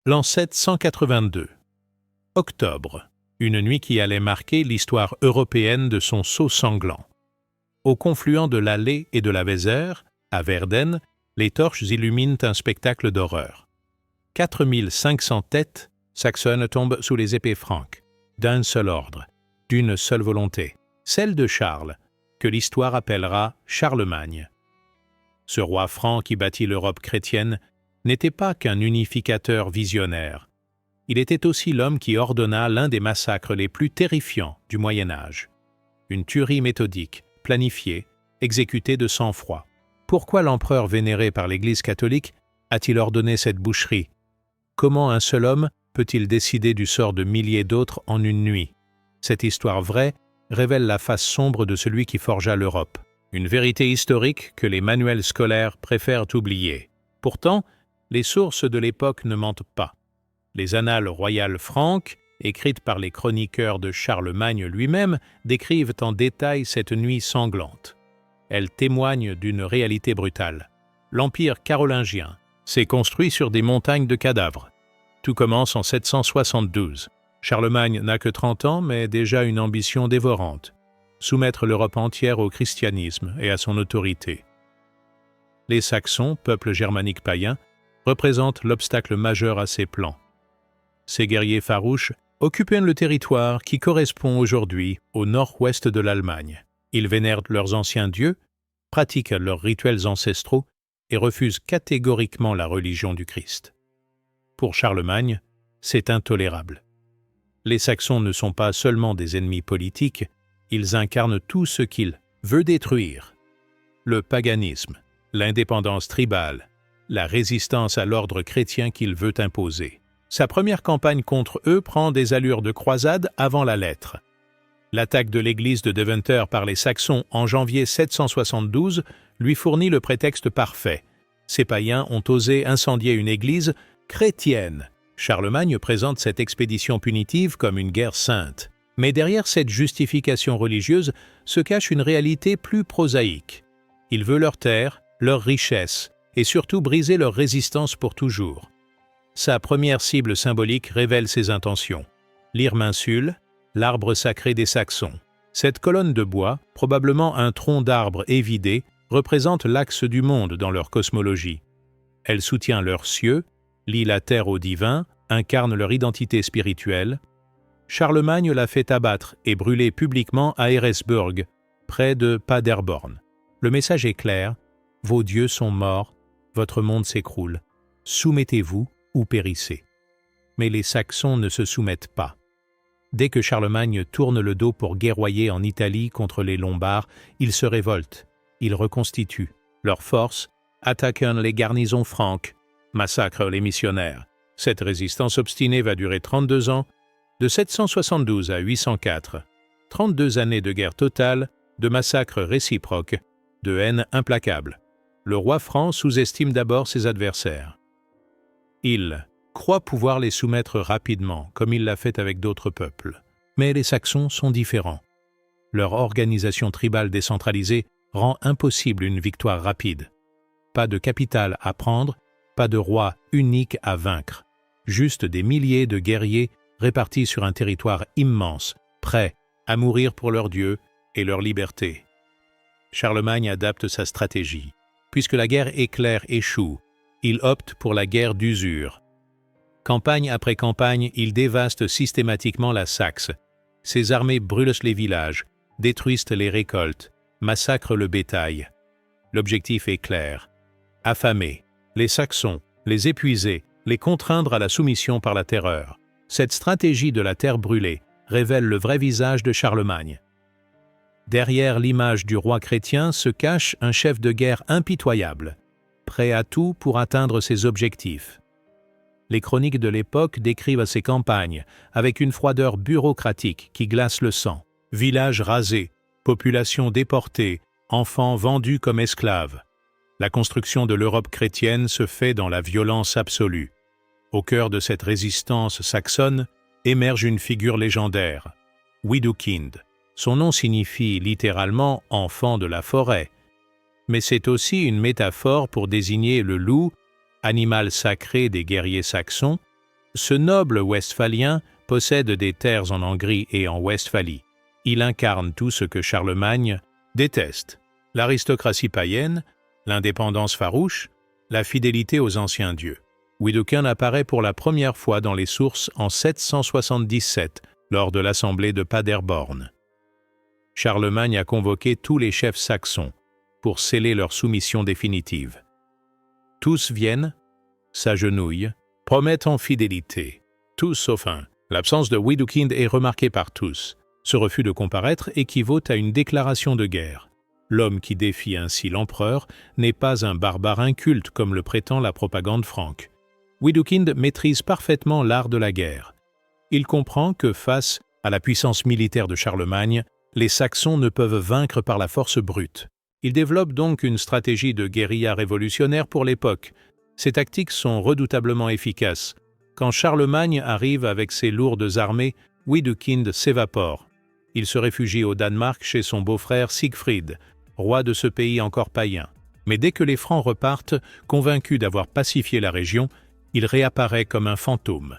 L'an 782. Octobre. Une nuit qui allait marquer l'histoire européenne de son sceau sanglant. Au confluent de l'Aller et de la Vézère, à Verden, les torches illuminent un spectacle d'horreur. 4500 têtes saxonnes tombent sous les épées franques, d'un seul ordre, d'une seule volonté, celle de Charles, que l'histoire appellera Charlemagne. Ce roi franc qui bâtit l'Europe chrétienne n'était pas qu'un unificateur visionnaire. Il était aussi l'homme qui ordonna l'un des massacres les plus terrifiants du Moyen Âge. Une tuerie méthodique, planifiée, exécutée de sang-froid. Pourquoi l'empereur vénéré par l'Église catholique a-t-il ordonné cette boucherie? Comment un seul homme peut-il décider du sort de milliers d'autres en une nuit? Cette histoire vraie révèle la face sombre de celui qui forgea l'Europe. Une vérité historique que les manuels scolaires préfèrent oublier. Pourtant, les sources de l'époque ne mentent pas. Les annales royales franques, écrites par les chroniqueurs de Charlemagne lui-même, décrivent en détail cette nuit sanglante. Elles témoignent d'une réalité brutale. L'Empire carolingien s'est construit sur des montagnes de cadavres. Tout commence en 772. Charlemagne n'a que 30 ans, mais déjà une ambition dévorante. Soumettre l'Europe entière au christianisme et à son autorité. Les Saxons, peuple germanique païen, représentent l'obstacle majeur à ses plans. Ces guerriers farouches occupent le territoire qui correspond aujourd'hui au nord-ouest de l'Allemagne. Ils vénèrent leurs anciens dieux, pratiquent leurs rituels ancestraux et refusent catégoriquement la religion du Christ. Pour Charlemagne, c'est intolérable. Les Saxons ne sont pas seulement des ennemis politiques, ils incarnent tout ce qu'il veut détruire. Le paganisme, l'indépendance tribale, la résistance à l'ordre chrétien qu'il veut imposer. Sa première campagne contre eux prend des allures de croisade avant la lettre. L'attaque de l'église de Deventer par les Saxons en janvier 772 lui fournit le prétexte parfait. Ces païens ont osé incendier une église chrétienne. Charlemagne présente cette expédition punitive comme une guerre sainte. Mais derrière cette justification religieuse se cache une réalité plus prosaïque. Il veut leur terre, leur richesse, et surtout briser leur résistance pour toujours. Sa première cible symbolique révèle ses intentions. L'Irminsule, l'arbre sacré des Saxons. Cette colonne de bois, probablement un tronc d'arbre évidé, représente l'axe du monde dans leur cosmologie. Elle soutient leurs cieux, lie la terre au divin, incarne leur identité spirituelle. Charlemagne l'a fait abattre et brûler publiquement à Eresburg, près de Paderborn. Le message est clair, vos dieux sont morts, votre monde s'écroule. Soumettez-vous ou périssez. Mais les Saxons ne se soumettent pas. Dès que Charlemagne tourne le dos pour guerroyer en Italie contre les Lombards, ils se révoltent, ils reconstituent. Leurs forces attaquent les garnisons franques, massacrent les missionnaires. Cette résistance obstinée va durer 32 ans, de 772 à 804. 32 années de guerre totale, de massacres réciproques, de haine implacable. Le roi franc sous-estime d'abord ses adversaires. Il croit pouvoir les soumettre rapidement, comme il l'a fait avec d'autres peuples. Mais les Saxons sont différents. Leur organisation tribale décentralisée rend impossible une victoire rapide. Pas de capitale à prendre, pas de roi unique à vaincre. Juste des milliers de guerriers répartis sur un territoire immense, prêts à mourir pour leur Dieu et leur liberté. Charlemagne adapte sa stratégie. Puisque la guerre éclair échoue, il opte pour la guerre d'usure. Campagne après campagne, il dévaste systématiquement la Saxe. Ses armées brûlent les villages, détruisent les récoltes, massacrent le bétail. L'objectif est clair. Affamer les Saxons, les épuiser, les contraindre à la soumission par la terreur. Cette stratégie de la terre brûlée révèle le vrai visage de Charlemagne. Derrière l'image du roi chrétien se cache un chef de guerre impitoyable, prêt à tout pour atteindre ses objectifs. Les chroniques de l'époque décrivent ces campagnes avec une froideur bureaucratique qui glace le sang. Villages rasés, population déportée, enfants vendus comme esclaves. La construction de l'Europe chrétienne se fait dans la violence absolue. Au cœur de cette résistance saxonne émerge une figure légendaire, Widukind. Son nom signifie littéralement « enfant de la forêt », mais c'est aussi une métaphore pour désigner le loup, animal sacré des guerriers saxons, Ce noble westphalien possède des terres en Hongrie et en Westphalie. Il incarne tout ce que Charlemagne déteste: l'aristocratie païenne, l'indépendance farouche, la fidélité aux anciens dieux. Widukind apparaît pour la première fois dans les sources en 777, lors de l'assemblée de Paderborn. Charlemagne a convoqué tous les chefs saxons pour sceller leur soumission définitive. Tous viennent, s'agenouillent, promettant fidélité. Tous sauf un. L'absence de Widukind est remarquée par tous. Ce refus de comparaître équivaut à une déclaration de guerre. L'homme qui défie ainsi l'empereur n'est pas un barbare inculte comme le prétend la propagande franque. Widukind maîtrise parfaitement l'art de la guerre. Il comprend que face à la puissance militaire de Charlemagne, les Saxons ne peuvent vaincre par la force brute. Il développe donc une stratégie de guérilla révolutionnaire pour l'époque. Ces tactiques sont redoutablement efficaces. Quand Charlemagne arrive avec ses lourdes armées, Widukind s'évapore. Il se réfugie au Danemark chez son beau-frère Siegfried, roi de ce pays encore païen. Mais dès que les Francs repartent, convaincus d'avoir pacifié la région, il réapparaît comme un fantôme.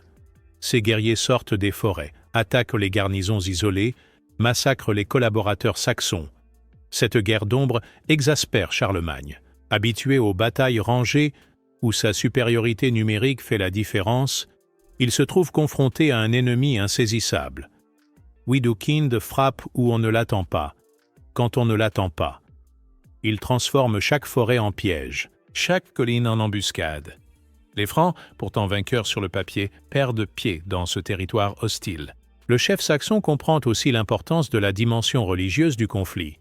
Ces guerriers sortent des forêts, attaquent les garnisons isolées, massacrent les collaborateurs saxons. Cette guerre d'ombre exaspère Charlemagne. Habitué aux batailles rangées, où sa supériorité numérique fait la différence, il se trouve confronté à un ennemi insaisissable. Widukind frappe où on ne l'attend pas, quand on ne l'attend pas. Il transforme chaque forêt en piège, chaque colline en embuscade. Les Francs, pourtant vainqueurs sur le papier, perdent pied dans ce territoire hostile. Le chef saxon comprend aussi l'importance de la dimension religieuse du conflit.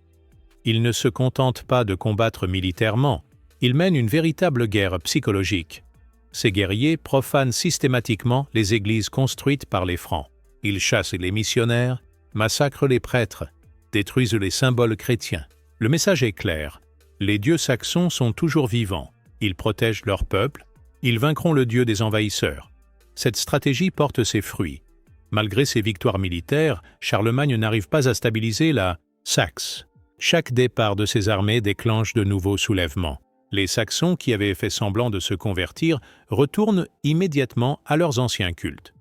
Il ne se contente pas de combattre militairement, il mène une véritable guerre psychologique. Ces guerriers profanent systématiquement les églises construites par les Francs. Ils chassent les missionnaires, massacrent les prêtres, détruisent les symboles chrétiens. Le message est clair: les dieux saxons sont toujours vivants, ils protègent leur peuple, ils vaincront le dieu des envahisseurs. Cette stratégie porte ses fruits. Malgré ses victoires militaires, Charlemagne n'arrive pas à stabiliser la Saxe. Chaque départ de ses armées déclenche de nouveaux soulèvements. Les Saxons, qui avaient fait semblant de se convertir, retournent immédiatement à leurs anciens cultes.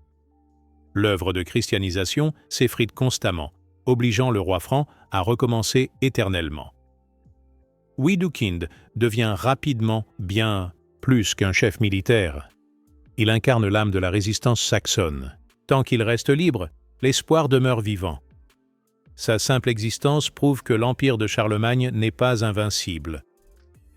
L'œuvre de christianisation s'effrite constamment, obligeant le roi franc à recommencer éternellement. Widukind devient rapidement bien plus qu'un chef militaire. Il incarne l'âme de la résistance saxonne. Tant qu'il reste libre, l'espoir demeure vivant. Sa simple existence prouve que l'empire de Charlemagne n'est pas invincible.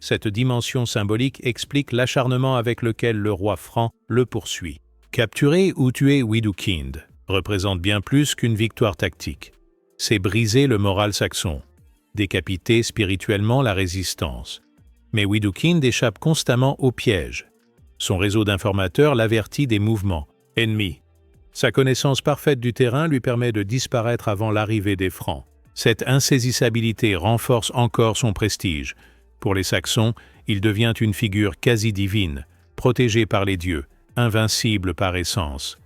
Cette dimension symbolique explique l'acharnement avec lequel le roi franc le poursuit. Capturer ou tuer Widukind représente bien plus qu'une victoire tactique. C'est briser le moral saxon, décapiter spirituellement la résistance. Mais Widukind échappe constamment au piège. Son réseau d'informateurs l'avertit des mouvements ennemis. Sa connaissance parfaite du terrain lui permet de disparaître avant l'arrivée des Francs. Cette insaisissabilité renforce encore son prestige. Pour les Saxons, il devient une figure quasi divine, protégée par les dieux, invincible par essence.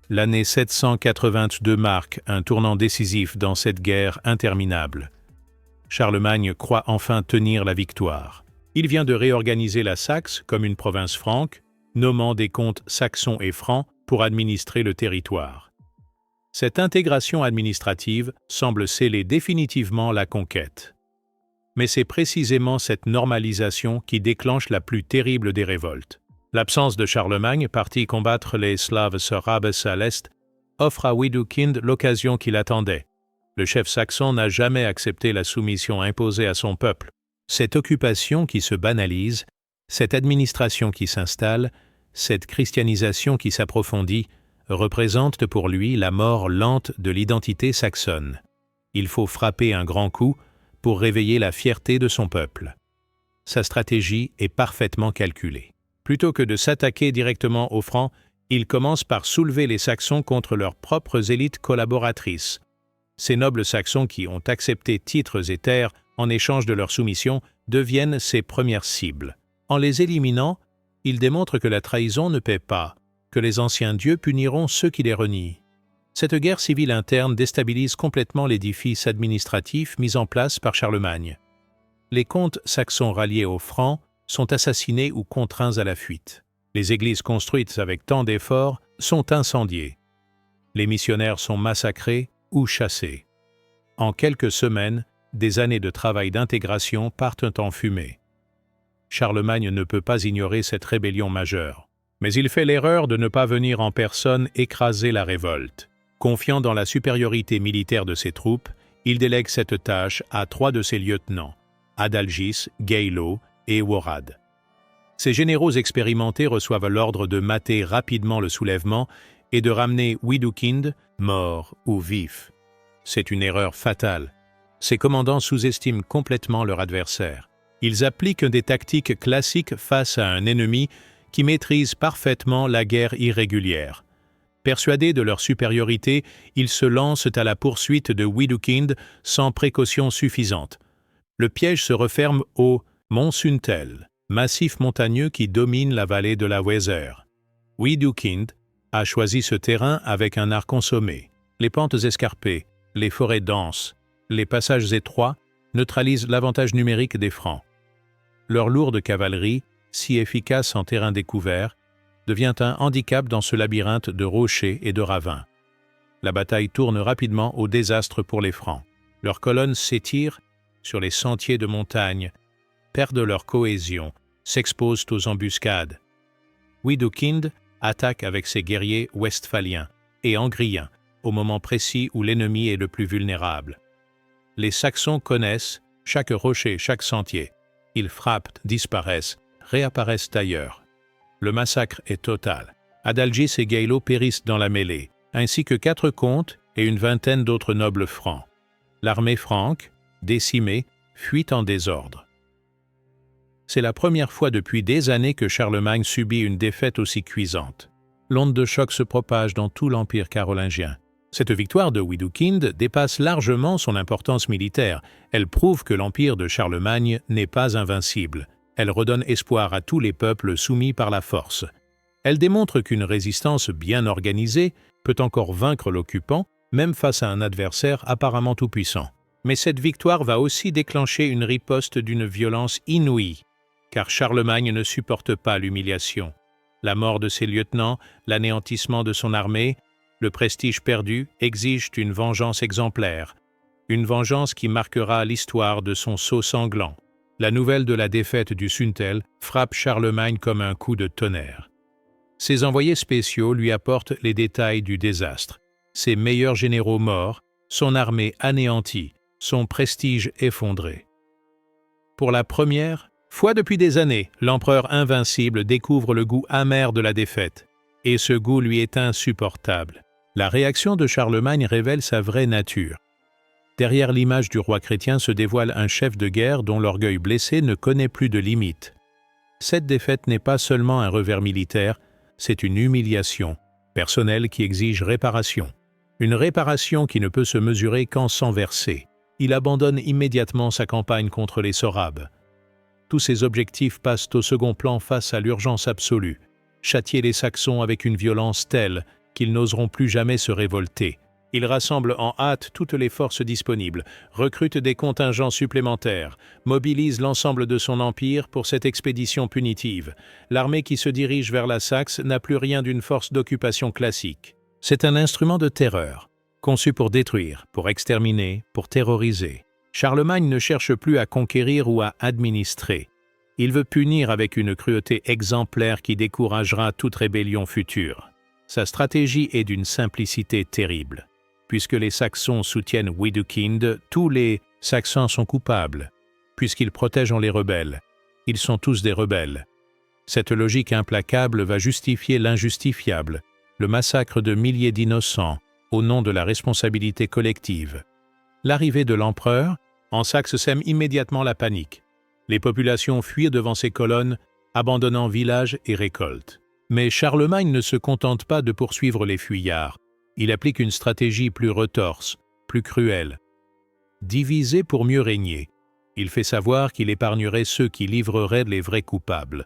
L'année 782 marque un tournant décisif dans cette guerre interminable. Charlemagne croit enfin tenir la victoire. Il vient de réorganiser la Saxe comme une province franque, nommant des comtes saxons et francs pour administrer le territoire. Cette intégration administrative semble sceller définitivement la conquête. Mais c'est précisément cette normalisation qui déclenche la plus terrible des révoltes. L'absence de Charlemagne, parti combattre les Slaves sorabes à l'est, offre à Widukind l'occasion qu'il attendait. Le chef saxon n'a jamais accepté la soumission imposée à son peuple. Cette occupation qui se banalise, cette administration qui s'installe, cette christianisation qui s'approfondit, représente pour lui la mort lente de l'identité saxonne. Il faut frapper un grand coup pour réveiller la fierté de son peuple. Sa stratégie est parfaitement calculée. Plutôt que de s'attaquer directement aux Francs, il commence par soulever les Saxons contre leurs propres élites collaboratrices. Ces nobles Saxons qui ont accepté titres et terres en échange de leur soumission deviennent ses premières cibles. En les éliminant, il démontre que la trahison ne paie pas, que les anciens dieux puniront ceux qui les renient. Cette guerre civile interne déstabilise complètement l'édifice administratif mis en place par Charlemagne. Les comtes saxons ralliés aux Francs sont assassinés ou contraints à la fuite. Les églises construites avec tant d'efforts sont incendiés. Les missionnaires sont massacrés ou chassés. En quelques semaines, des années de travail d'intégration partent en fumée. Charlemagne ne peut pas ignorer cette rébellion majeure. Mais il fait l'erreur de ne pas venir en personne écraser la révolte. Confiant dans la supériorité militaire de ses troupes, il délègue cette tâche à 3 de ses lieutenants, Adalgis, Geilo et Worad. Ces généraux expérimentés reçoivent l'ordre de mater rapidement le soulèvement et de ramener Widukind, mort ou vif. C'est une erreur fatale. Ces commandants sous-estiment complètement leur adversaire. Ils appliquent des tactiques classiques face à un ennemi qui maîtrise parfaitement la guerre irrégulière. Persuadés de leur supériorité, ils se lancent à la poursuite de Widukind sans précaution suffisante. Le piège se referme au Mont Suntel, massif montagneux qui domine la vallée de la Weser. Widukind a choisi ce terrain avec un art consommé. Les pentes escarpées, les forêts denses, les passages étroits neutralisent l'avantage numérique des Francs. Leur lourde cavalerie, si efficace en terrain découvert, devient un handicap dans ce labyrinthe de rochers et de ravins. La bataille tourne rapidement au désastre pour les Francs. Leurs colonnes s'étirent sur les sentiers de montagne, perdent leur cohésion, s'exposent aux embuscades. Widukind attaque avec ses guerriers westphaliens et angriens au moment précis où l'ennemi est le plus vulnérable. Les Saxons connaissent chaque rocher, chaque sentier. Ils frappent, disparaissent, réapparaissent ailleurs. Le massacre est total. Adalgis et Geilo périssent dans la mêlée, ainsi que 4 comtes et une vingtaine d'autres nobles francs. L'armée franque, décimée, fuit en désordre. C'est la première fois depuis des années que Charlemagne subit une défaite aussi cuisante. L'onde de choc se propage dans tout l'Empire carolingien. Cette victoire de Widukind dépasse largement son importance militaire. Elle prouve que l'Empire de Charlemagne n'est pas invincible. Elle redonne espoir à tous les peuples soumis par la force. Elle démontre qu'une résistance bien organisée peut encore vaincre l'occupant, même face à un adversaire apparemment tout-puissant. Mais cette victoire va aussi déclencher une riposte d'une violence inouïe, car Charlemagne ne supporte pas l'humiliation. La mort de ses lieutenants, l'anéantissement de son armée, le prestige perdu exigent une vengeance exemplaire, une vengeance qui marquera l'histoire de son sceau sanglant. La nouvelle de la défaite du Suntel frappe Charlemagne comme un coup de tonnerre. Ses envoyés spéciaux lui apportent les détails du désastre. Ses meilleurs généraux morts, son armée anéantie, son prestige effondré. Pour la première fois depuis des années, l'empereur invincible découvre le goût amer de la défaite, et ce goût lui est insupportable. La réaction de Charlemagne révèle sa vraie nature. Derrière l'image du roi chrétien se dévoile un chef de guerre dont l'orgueil blessé ne connaît plus de limites. Cette défaite n'est pas seulement un revers militaire, c'est une humiliation personnelle qui exige réparation. Une réparation qui ne peut se mesurer qu'en sang versé. Il abandonne immédiatement sa campagne contre les Sorabes. Tous ses objectifs passent au second plan face à l'urgence absolue. Châtier les Saxons avec une violence telle qu'ils n'oseront plus jamais se révolter. Il rassemble en hâte toutes les forces disponibles, recrute des contingents supplémentaires, mobilise l'ensemble de son empire pour cette expédition punitive. L'armée qui se dirige vers la Saxe n'a plus rien d'une force d'occupation classique. C'est un instrument de terreur, conçu pour détruire, pour exterminer, pour terroriser. Charlemagne ne cherche plus à conquérir ou à administrer. Il veut punir avec une cruauté exemplaire qui découragera toute rébellion future. Sa stratégie est d'une simplicité terrible. Puisque les Saxons soutiennent Widukind, tous les Saxons sont coupables. Puisqu'ils protègent les rebelles, ils sont tous des rebelles. Cette logique implacable va justifier l'injustifiable, le massacre de milliers d'innocents, au nom de la responsabilité collective. L'arrivée de l'empereur, en Saxe sème immédiatement la panique. Les populations fuient devant ses colonnes, abandonnant villages et récoltes. Mais Charlemagne ne se contente pas de poursuivre les fuyards. Il applique une stratégie plus retorse, plus cruelle. Diviser pour mieux régner. Il fait savoir qu'il épargnerait ceux qui livreraient les vrais coupables.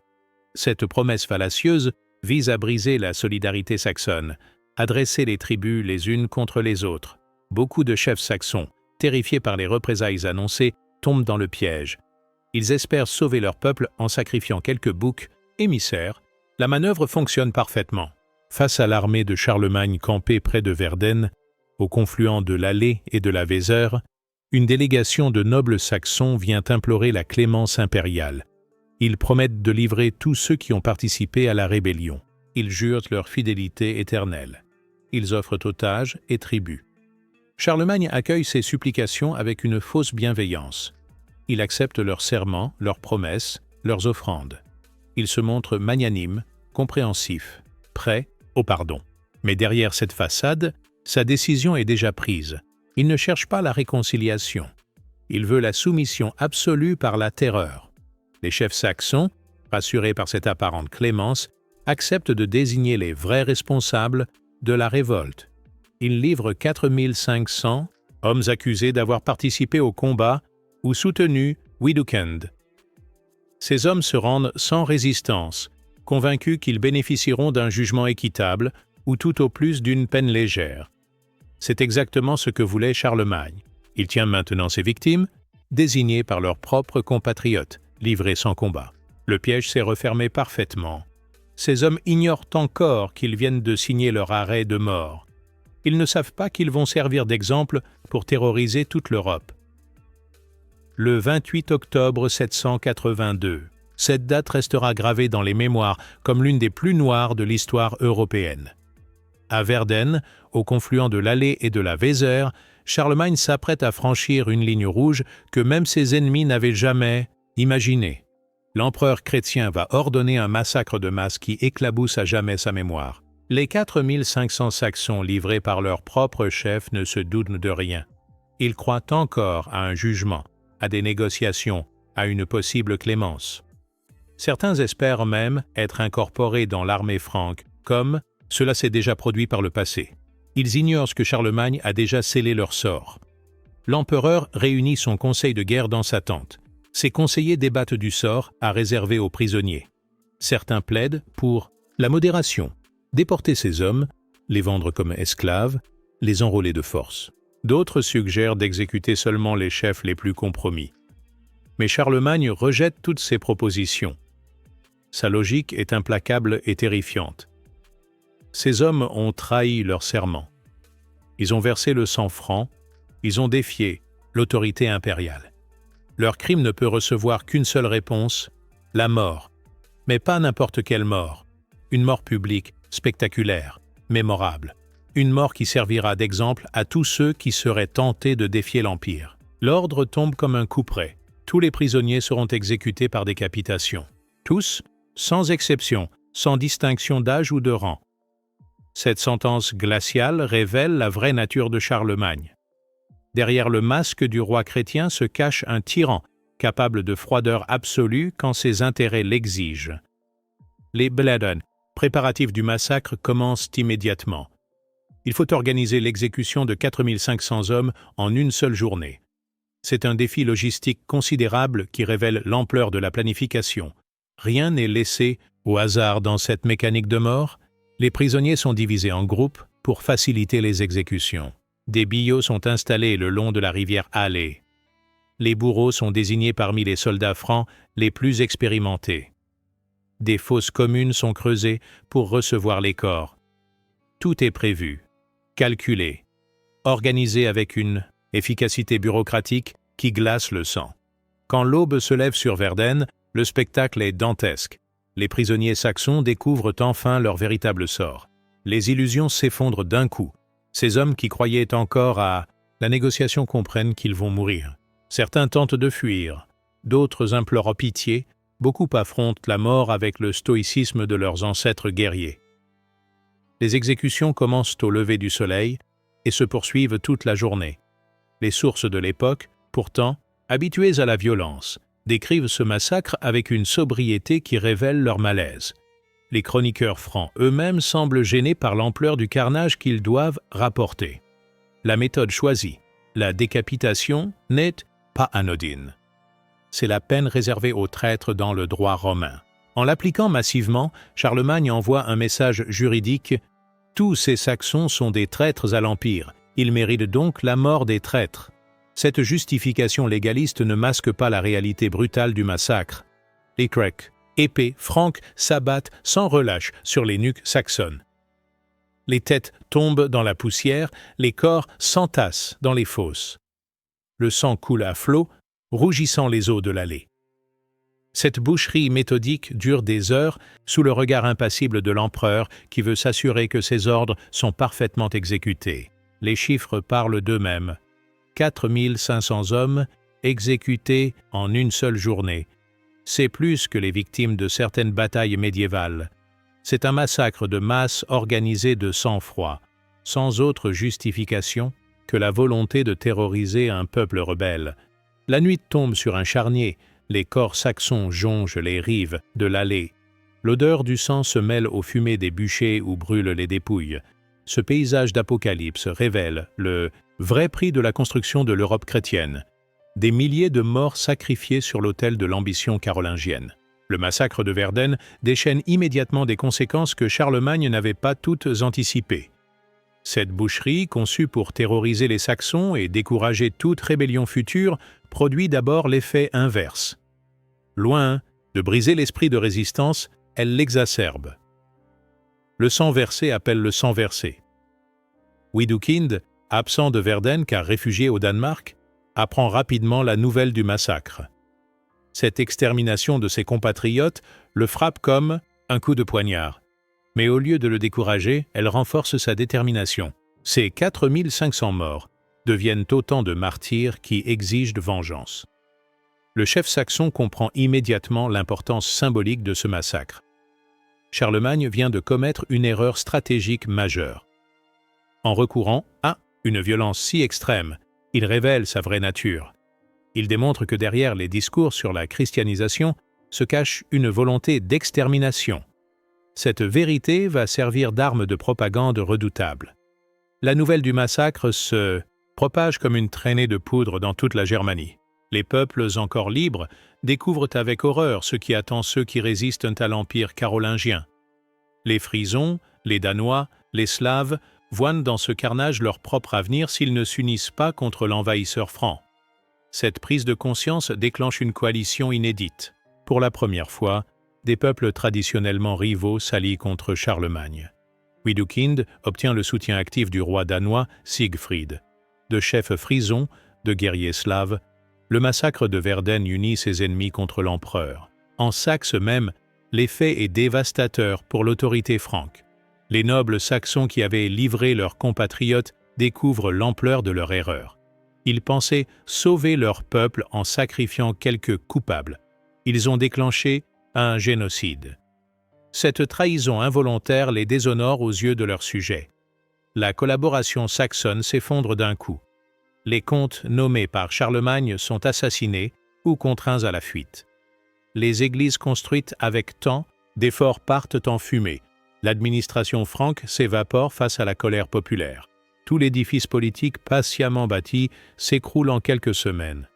Cette promesse fallacieuse vise à briser la solidarité saxonne, à dresser les tribus les unes contre les autres. Beaucoup de chefs saxons, terrifiés par les représailles annoncées, tombent dans le piège. Ils espèrent sauver leur peuple en sacrifiant quelques boucs, émissaires. La manœuvre fonctionne parfaitement. Face à l'armée de Charlemagne campée près de Verden, au confluent de l'Aller et de la Vézère, une délégation de nobles saxons vient implorer la clémence impériale. Ils promettent de livrer tous ceux qui ont participé à la rébellion. Ils jurent leur fidélité éternelle. Ils offrent otages et tribut. Charlemagne accueille ces supplications avec une fausse bienveillance. Il accepte leurs serments, leurs promesses, leurs offrandes. Il se montre magnanime, compréhensif, prêt au pardon. Mais derrière cette façade, sa décision est déjà prise. Il ne cherche pas la réconciliation. Il veut la soumission absolue par la terreur. Les chefs saxons, rassurés par cette apparente clémence, acceptent de désigner les vrais responsables de la révolte. Ils livrent 4500 hommes accusés d'avoir participé au combat ou soutenu Widukind. Ces hommes se rendent sans résistance, convaincus qu'ils bénéficieront d'un jugement équitable ou tout au plus d'une peine légère. C'est exactement ce que voulait Charlemagne. Il tient maintenant ses victimes, désignées par leurs propres compatriotes, livrés sans combat. Le piège s'est refermé parfaitement. Ces hommes ignorent encore qu'ils viennent de signer leur arrêt de mort. Ils ne savent pas qu'ils vont servir d'exemple pour terroriser toute l'Europe. Le 28 octobre 782, cette date restera gravée dans les mémoires comme l'une des plus noires de l'histoire européenne. À Verden, au confluent de l'Aller et de la Vézère, Charlemagne s'apprête à franchir une ligne rouge que même ses ennemis n'avaient jamais imaginée. L'empereur chrétien va ordonner un massacre de masse qui éclabousse à jamais sa mémoire. Les 4500 Saxons livrés par leur propre chef ne se doutent de rien. Ils croient encore à un jugement, à des négociations, à une possible clémence. Certains espèrent même être incorporés dans l'armée franque, comme cela s'est déjà produit par le passé. Ils ignorent ce que Charlemagne a déjà scellé leur sort. L'empereur réunit son conseil de guerre dans sa tente. Ses conseillers débattent du sort à réserver aux prisonniers. Certains plaident pour la modération, déporter ces hommes, les vendre comme esclaves, les enrôler de force. D'autres suggèrent d'exécuter seulement les chefs les plus compromis. Mais Charlemagne rejette toutes ces propositions. Sa logique est implacable et terrifiante. Ces hommes ont trahi leur serment. Ils ont versé le sang franc, ils ont défié l'autorité impériale. Leur crime ne peut recevoir qu'une seule réponse, la mort. Mais pas n'importe quelle mort. Une mort publique, spectaculaire, mémorable. Une mort qui servira d'exemple à tous ceux qui seraient tentés de défier l'Empire. L'ordre tombe comme un couperet. Tous les prisonniers seront exécutés par décapitation. Tous, sans exception, sans distinction d'âge ou de rang. Cette sentence glaciale révèle la vraie nature de Charlemagne. Derrière le masque du roi chrétien se cache un tyran, capable de froideur absolue quand ses intérêts l'exigent. Les Bläden, préparatifs du massacre, commencent immédiatement. Il faut organiser l'exécution de 4500 hommes en une seule journée. C'est un défi logistique considérable qui révèle l'ampleur de la planification. Rien n'est laissé au hasard dans cette mécanique de mort. Les prisonniers sont divisés en groupes pour faciliter les exécutions. Des billots sont installés le long de la rivière Aller. Les bourreaux sont désignés parmi les soldats francs les plus expérimentés. Des fosses communes sont creusées pour recevoir les corps. Tout est prévu, calculé, organisé avec une efficacité bureaucratique qui glace le sang. Quand l'aube se lève sur Verden, le spectacle est dantesque. Les prisonniers saxons découvrent enfin leur véritable sort. Les illusions s'effondrent d'un coup. Ces hommes qui croyaient encore à la négociation comprennent qu'ils vont mourir. Certains tentent de fuir, d'autres implorent pitié, beaucoup affrontent la mort avec le stoïcisme de leurs ancêtres guerriers. Les exécutions commencent au lever du soleil et se poursuivent toute la journée. Les sources de l'époque, pourtant, habituées à la violence, décrivent ce massacre avec une sobriété qui révèle leur malaise. Les chroniqueurs francs eux-mêmes semblent gênés par l'ampleur du carnage qu'ils doivent rapporter. La méthode choisie, la décapitation, n'est pas anodine. C'est la peine réservée aux traîtres dans le droit romain. En l'appliquant massivement, Charlemagne envoie un message juridique « Tous ces Saxons sont des traîtres à l'Empire, ils méritent donc la mort des traîtres ». Cette justification légaliste ne masque pas la réalité brutale du massacre. Les Kreeks, épées, francs, s'abattent sans relâche sur les nuques saxonnes. Les têtes tombent dans la poussière, les corps s'entassent dans les fosses. Le sang coule à flots, rougissant les eaux de l'allée. Cette boucherie méthodique dure des heures sous le regard impassible de l'empereur qui veut s'assurer que ses ordres sont parfaitement exécutés. Les chiffres parlent d'eux-mêmes. 4500 hommes exécutés en une seule journée. C'est plus que les victimes de certaines batailles médiévales. C'est un massacre de masse organisé de sang-froid, sans autre justification que la volonté de terroriser un peuple rebelle. La nuit tombe sur un charnier, les corps saxons jonchent les rives de l'allée. L'odeur du sang se mêle aux fumées des bûchers où brûlent les dépouilles. Ce paysage d'apocalypse révèle le vrai prix de la construction de l'Europe chrétienne. Des milliers de morts sacrifiés sur l'autel de l'ambition carolingienne. Le massacre de Verden déchaîne immédiatement des conséquences que Charlemagne n'avait pas toutes anticipées. Cette boucherie, conçue pour terroriser les Saxons et décourager toute rébellion future, produit d'abord l'effet inverse. Loin de briser l'esprit de résistance, elle l'exacerbe. Le sang versé appelle le sang versé. Widukind, absent de Verden car réfugié au Danemark, apprend rapidement la nouvelle du massacre. Cette extermination de ses compatriotes le frappe comme un coup de poignard. Mais au lieu de le décourager, elle renforce sa détermination. Ces 4500 morts deviennent autant de martyrs qui exigent de vengeance. Le chef saxon comprend immédiatement l'importance symbolique de ce massacre. Charlemagne vient de commettre une erreur stratégique majeure. En recourant à une violence si extrême, il révèle sa vraie nature. Il démontre que derrière les discours sur la christianisation se cache une volonté d'extermination. Cette vérité va servir d'arme de propagande redoutable. La nouvelle du massacre se propage comme une traînée de poudre dans toute la Germanie. Les peuples encore libres découvrent avec horreur ce qui attend ceux qui résistent à l'empire carolingien. Les Frisons, les Danois, les Slaves voient dans ce carnage leur propre avenir s'ils ne s'unissent pas contre l'envahisseur franc. Cette prise de conscience déclenche une coalition inédite. Pour la première fois, des peuples traditionnellement rivaux s'allient contre Charlemagne. Widukind obtient le soutien actif du roi danois Siegfried. De chefs frisons, de guerriers slaves, le massacre de Verden unit ses ennemis contre l'empereur. En Saxe même, l'effet est dévastateur pour l'autorité franque. Les nobles saxons qui avaient livré leurs compatriotes découvrent l'ampleur de leur erreur. Ils pensaient sauver leur peuple en sacrifiant quelques coupables. Ils ont déclenché un génocide. Cette trahison involontaire les déshonore aux yeux de leurs sujets. La collaboration saxonne s'effondre d'un coup. Les comtes nommés par Charlemagne sont assassinés ou contraints à la fuite. Les églises construites avec tant d'efforts partent en fumée. L'administration franque s'évapore face à la colère populaire. Tout l'édifice politique patiemment bâti s'écroule en quelques semaines.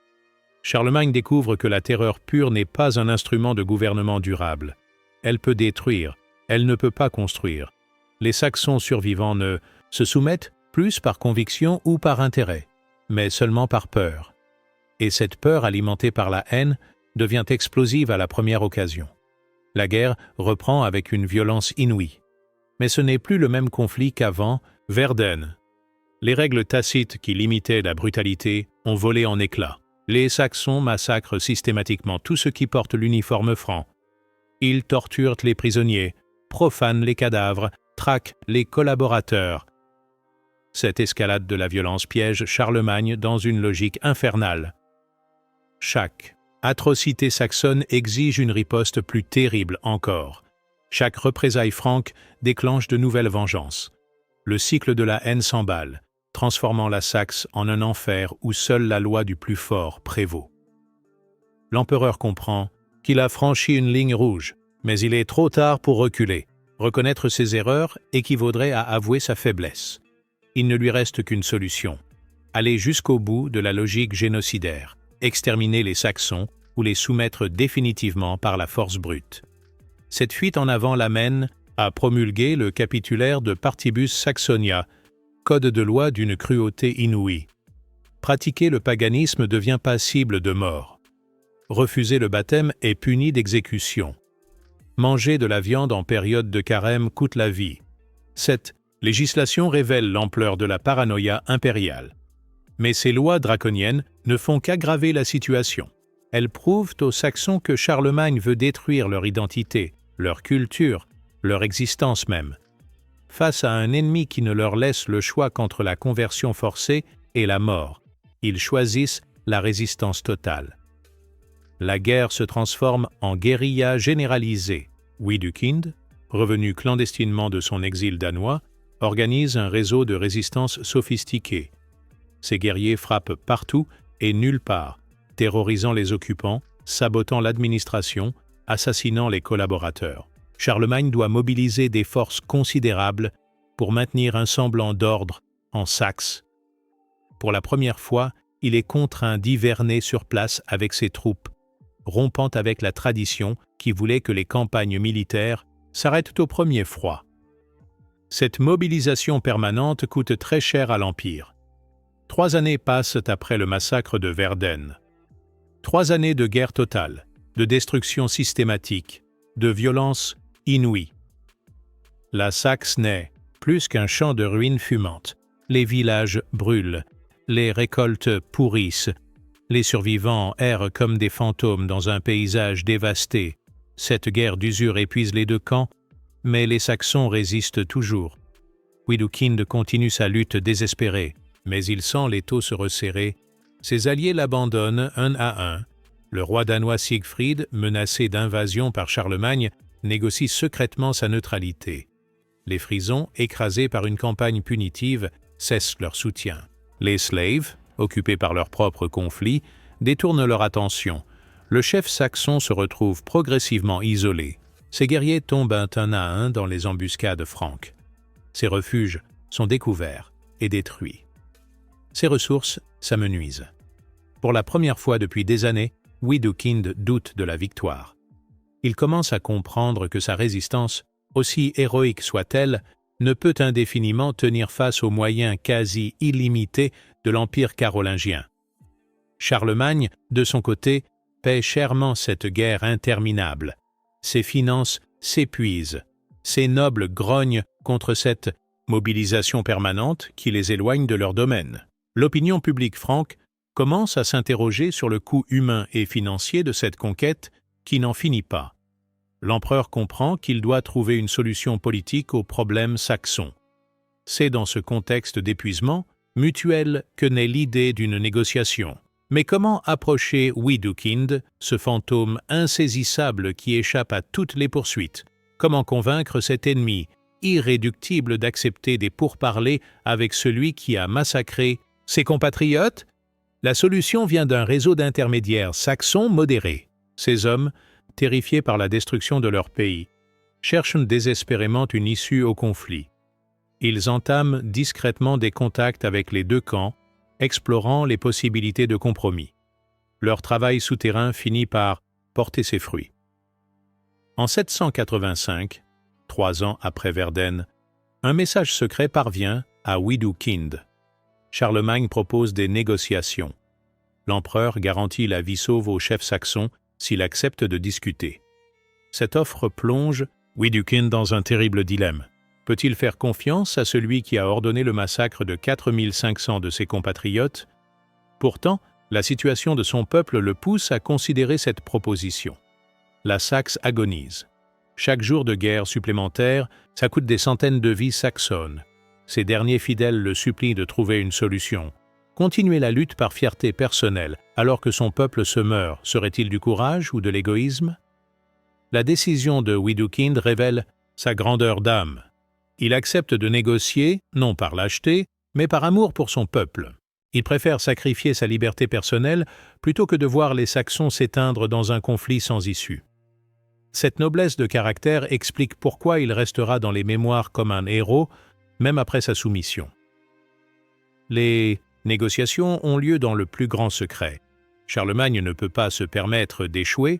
Charlemagne découvre que la terreur pure n'est pas un instrument de gouvernement durable. Elle peut détruire, elle ne peut pas construire. Les Saxons survivants ne se soumettent plus par conviction ou par intérêt, mais seulement par peur. Et cette peur alimentée par la haine devient explosive à la première occasion. La guerre reprend avec une violence inouïe. Mais ce n'est plus le même conflit qu'avant Verden. Les règles tacites qui limitaient la brutalité ont volé en éclats. Les Saxons massacrent systématiquement tous ceux qui portent l'uniforme franc. Ils torturent les prisonniers, profanent les cadavres, traquent les collaborateurs. Cette escalade de la violence piège Charlemagne dans une logique infernale. Chaque atrocité saxonne exige une riposte plus terrible encore. Chaque représaille franque déclenche de nouvelles vengeances. Le cycle de la haine s'emballe, transformant la Saxe en un enfer où seule la loi du plus fort prévaut. L'empereur comprend qu'il a franchi une ligne rouge, mais il est trop tard pour reculer. Reconnaître ses erreurs équivaudrait à avouer sa faiblesse. Il ne lui reste qu'une solution. Aller jusqu'au bout de la logique génocidaire, exterminer les Saxons ou les soumettre définitivement par la force brute. Cette fuite en avant l'amène à promulguer le capitulaire de Partibus Saxonia, code de loi d'une cruauté inouïe. Pratiquer le paganisme devient passible de mort. Refuser le baptême est puni d'exécution. Manger de la viande en période de carême coûte la vie. Cette législation révèle l'ampleur de la paranoïa impériale. Mais ces lois draconiennes ne font qu'aggraver la situation. Elles prouvent aux Saxons que Charlemagne veut détruire leur identité, leur culture, leur existence même. Face à un ennemi qui ne leur laisse le choix qu'entre la conversion forcée et la mort, ils choisissent la résistance totale. La guerre se transforme en guérilla généralisée. Widukind, revenu clandestinement de son exil danois, organise un réseau de résistance sophistiqué. Ces guerriers frappent partout et nulle part, terrorisant les occupants, sabotant l'administration, assassinant les collaborateurs. Charlemagne doit mobiliser des forces considérables pour maintenir un semblant d'ordre en Saxe. Pour la première fois, il est contraint d'hiverner sur place avec ses troupes, rompant avec la tradition qui voulait que les campagnes militaires s'arrêtent au premier froid. Cette mobilisation permanente coûte très cher à l'Empire. 3 années passent après le massacre de Verden. 3 années de guerre totale, de destruction systématique, de violence inouïe. La Saxe n'est plus qu'un champ de ruines fumantes. Les villages brûlent, les récoltes pourrissent, les survivants errent comme des fantômes dans un paysage dévasté. Cette guerre d'usure épuise les deux camps, mais les Saxons résistent toujours. Widukind continue sa lutte désespérée, mais il sent l'étau se resserrer. Ses alliés l'abandonnent un à un. Le roi danois Siegfried, menacé d'invasion par Charlemagne, négocie secrètement sa neutralité. Les Frisons, écrasés par une campagne punitive, cessent leur soutien. Les Slaves, occupés par leurs propres conflits, détournent leur attention. Le chef saxon se retrouve progressivement isolé. Ses guerriers tombent un à un dans les embuscades franques. Ses refuges sont découverts et détruits. Ses ressources s'amenuisent. Pour la première fois depuis des années, Widukind doute de la victoire. Il commence à comprendre que sa résistance, aussi héroïque soit-elle, ne peut indéfiniment tenir face aux moyens quasi illimités de l'Empire carolingien. Charlemagne, de son côté, paie chèrement cette guerre interminable. Ses finances s'épuisent. Ses nobles grognent contre cette mobilisation permanente qui les éloigne de leur domaine. L'opinion publique franque commence à s'interroger sur le coût humain et financier de cette conquête qui n'en finit pas. L'empereur comprend qu'il doit trouver une solution politique au problème saxon. C'est dans ce contexte d'épuisement mutuel que naît l'idée d'une négociation. Mais comment approcher Widukind, ce fantôme insaisissable qui échappe à toutes les poursuites? Comment convaincre cet ennemi irréductible d'accepter des pourparlers avec celui qui a massacré ses compatriotes? La solution vient d'un réseau d'intermédiaires saxons modérés. Ces hommes, terrifiés par la destruction de leur pays, cherchent désespérément une issue au conflit. Ils entament discrètement des contacts avec les deux camps, explorant les possibilités de compromis. Leur travail souterrain finit par porter ses fruits. En 785, 3 ans après Verden, un message secret parvient à Widukind. Charlemagne propose des négociations. L'empereur garantit la vie sauve au chef saxon s'il accepte de discuter. Cette offre plonge Widukind dans un terrible dilemme. Peut-il faire confiance à celui qui a ordonné le massacre de 4500 de ses compatriotes? Pourtant, la situation de son peuple le pousse à considérer cette proposition. La Saxe agonise. Chaque jour de guerre supplémentaire, ça coûte des centaines de vies saxonnes. Ses derniers fidèles le supplient de trouver une solution. Continuer la lutte par fierté personnelle, alors que son peuple se meurt, serait-il du courage ou de l'égoïsme? La décision de Widukind révèle sa grandeur d'âme. Il accepte de négocier, non par lâcheté, mais par amour pour son peuple. Il préfère sacrifier sa liberté personnelle plutôt que de voir les Saxons s'éteindre dans un conflit sans issue. Cette noblesse de caractère explique pourquoi il restera dans les mémoires comme un héros, même après sa soumission. Les négociations ont lieu dans le plus grand secret. Charlemagne ne peut pas se permettre d'échouer.